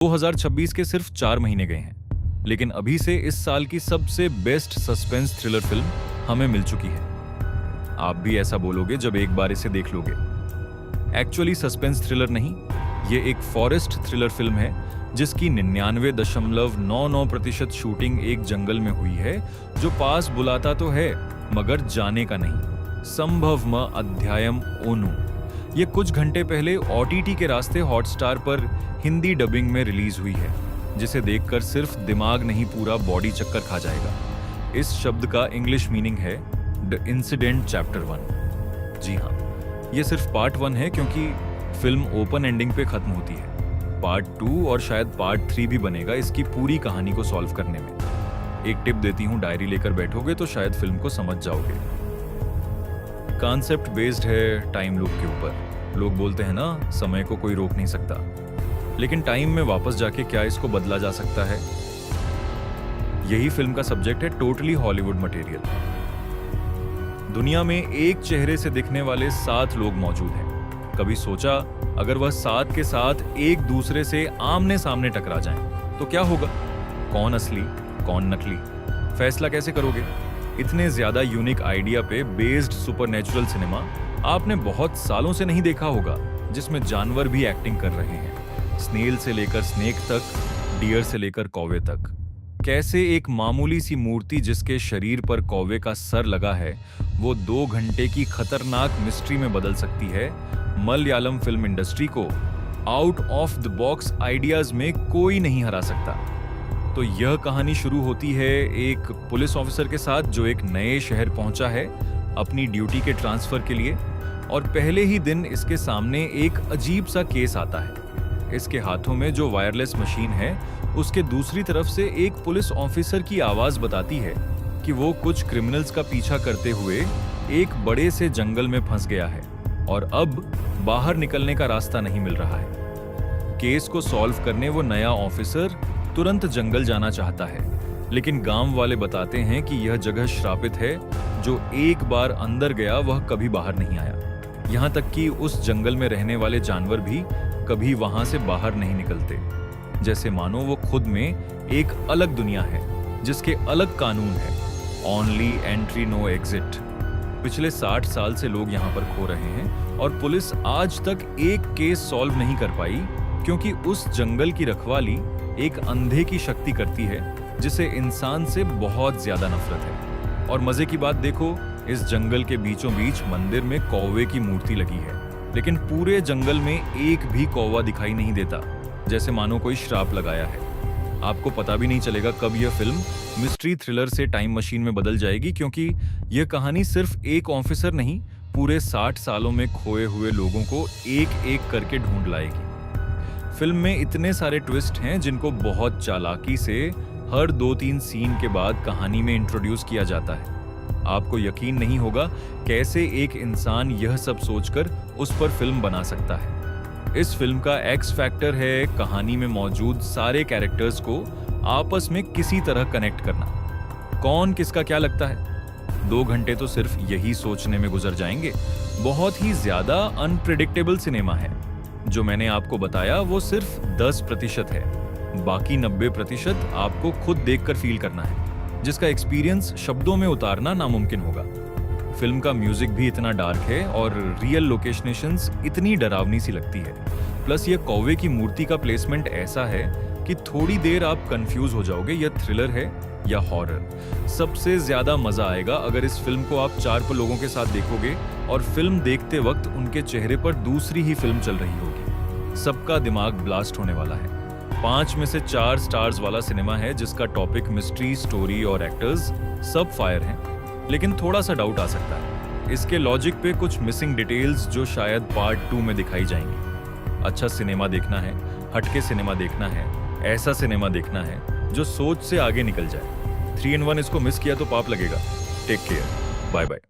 2026 के सिर्फ 4 महीने गए हैं, लेकिन अभी से इस साल की सबसे बेस्ट सस्पेंस थ्रिलर फिल्म हमें मिल चुकी है। आप भी ऐसा बोलोगे जब एक बार इसे देख लोगे। एक्चुअली सस्पेंस थ्रिलर नहीं, ये एक फॉरेस्ट थ्रिलर फिल्म है जिसकी 99.99% शूटिंग एक जंगल में हुई है जो पास बुलाता तो है मगर जाने का नहीं। संभवम अध्यायम ओनु। ये कुछ घंटे पहले OTT के रास्ते हॉटस्टार पर हिंदी डबिंग में रिलीज हुई है, जिसे देखकर सिर्फ दिमाग नहीं पूरा बॉडी चक्कर खा जाएगा। इस शब्द का इंग्लिश मीनिंग है द इंसिडेंट चैप्टर 1। जी हाँ, ये सिर्फ पार्ट 1 है क्योंकि फिल्म ओपन एंडिंग पे खत्म होती है। पार्ट 2 और शायद पार्ट 3 भी बनेगा इसकी पूरी कहानी को सॉल्व करने में। एक टिप देती हूँ, डायरी लेकर बैठोगे तो शायद फिल्म को समझ जाओगे। कॉन्सेप्ट बेस्ड है टाइम लूप के ऊपर। लोग बोलते हैं ना, समय को कोई रोक नहीं सकता, लेकिन टाइम में वापस जाके क्या इसको बदला जा सकता है? यही फिल्म का सब्जेक्ट है। Totally Hollywood material. दुनिया में एक चेहरे से दिखने वाले 7 लोग मौजूद हैं। कभी सोचा अगर वह 7 के साथ एक दूसरे से आमने सामने टकरा जाएं, तो क्या होगा? कौन असली, कौन नकली, फैसला कैसे करोगे? इतने ज्यादा यूनिक आइडिया पे बेस्ड सुपरनैचुरल सिनेमा आपने बहुत सालों से नहीं देखा होगा, जिसमें जानवर भी एक्टिंग कर रहे हैं। स्नेल से लेकर स्नेक तक, डियर से लेकर कौवे तक। कैसे एक मामूली सी मूर्ति जिसके शरीर पर कौवे का सर लगा है, वो 2 घंटे की खतरनाक मिस्ट्री में बदल सकती है। मलयालम फिल्म इंडस्ट्री को out of the box ideas में कोई नहीं हरा सकता। तो यह कहानी शुरू होती है एक पुलिस ऑफिसर के साथ जो एक नए शहर पहुंचा है अपनी ड्यूटी के ट्रांसफर के लिए, और पहले ही दिन इसके सामने एक अजीब सा केस आता है। इसके हाथों में जो वायरलेस मशीन है, उसके दूसरी तरफ से एक पुलिस ऑफिसर की आवाज बताती है कि वो कुछ क्रिमिनल्स का पीछा करते हुए एक बड़े से जंगल में फंस गया है और अब बाहर निकलने का रास्ता नहीं मिल रहा है। केस को सॉल्व करने वो नया ऑफिसर तुरंत जंगल जाना चाहता है, लेकिन गांव वाले बताते हैं कि यह जगह श्रापित है। जो एक बार अंदर गया वह कभी बाहर नहीं आया। यहाँ तक कि उस जंगल में रहने वाले जानवर भी कभी वहां से बाहर नहीं निकलते, जैसे मानो वो खुद में एक अलग दुनिया है जिसके अलग कानून है। Only entry no exit. पिछले 60 साल से लोग यहाँ पर खो रहे हैं और पुलिस आज तक एक केस सॉल्व नहीं कर पाई, क्योंकि उस जंगल की रखवाली एक अंधे की शक्ति करती है जिसे इंसान से बहुत ज्यादा नफरत है। और मजे की बात देखो, इस जंगल के बीचों बीच मंदिर में कौवे की मूर्ति लगी है, लेकिन पूरे जंगल में एक भी कौवा दिखाई नहीं देता, जैसे मानो कोई श्राप लगाया है। आपको पता भी नहीं चलेगा कब यह फिल्म मिस्ट्री थ्रिलर से टाइम मशीन में बदल जाएगी, क्योंकि यह कहानी सिर्फ एक ऑफिसर नहीं, पूरे 60 सालों में खोए हुए लोगों को एक एक करके ढूंढ लाएगी। फिल्म में इतने सारे ट्विस्ट हैं जिनको बहुत चालाकी से हर 2-3 सीन के बाद कहानी में इंट्रोड्यूस किया जाता है। आपको यकीन नहीं होगा कैसे एक इंसान यह सब सोचकर उस पर फिल्म बना सकता है। इस फिल्म का एक्स फैक्टर है कहानी में मौजूद सारे कैरेक्टर्स को आपस में किसी तरह कनेक्ट करना। कौन किसका क्या लगता है? 2 घंटे तो सिर्फ यही सोचने में गुजर जाएंगे। बहुत ही ज्यादा अनप्रिडिक्टेबल सिनेमा है। जो मैंने आपको बताया वो सिर्फ 10% है, बाकी 90% आपको खुद देखकर फील करना है, जिसका एक्सपीरियंस शब्दों में उतारना नामुमकिन होगा। फिल्म का म्यूजिक भी इतना डार्क है और रियल लोकेशनेशंस इतनी डरावनी सी लगती है। प्लस ये कौवे की मूर्ति का प्लेसमेंट ऐसा है कि थोड़ी देर आप कंफ्यूज हो जाओगे यह थ्रिलर है या हॉरर। सबसे ज्यादा मजा आएगा अगर इस फिल्म को आप 4 लोगों के साथ देखोगे और फिल्म देखते वक्त उनके चेहरे पर दूसरी ही फिल्म चल रही होगी। सबका दिमाग ब्लास्ट होने वाला है। 5 में से 4 स्टार्स वाला सिनेमा है जिसका टॉपिक, मिस्ट्री, स्टोरी और एक्टर्स सब फायर हैं, लेकिन थोड़ा सा डाउट आ सकता है इसके लॉजिक पे, कुछ मिसिंग डिटेल्स जो शायद पार्ट 2 में दिखाई जाएंगी। अच्छा सिनेमा देखना है, हटके सिनेमा देखना है, ऐसा सिनेमा देखना है जो सोच से आगे निकल जाए। 3 in 1 इसको मिस किया तो पाप लगेगा। Take care, bye bye.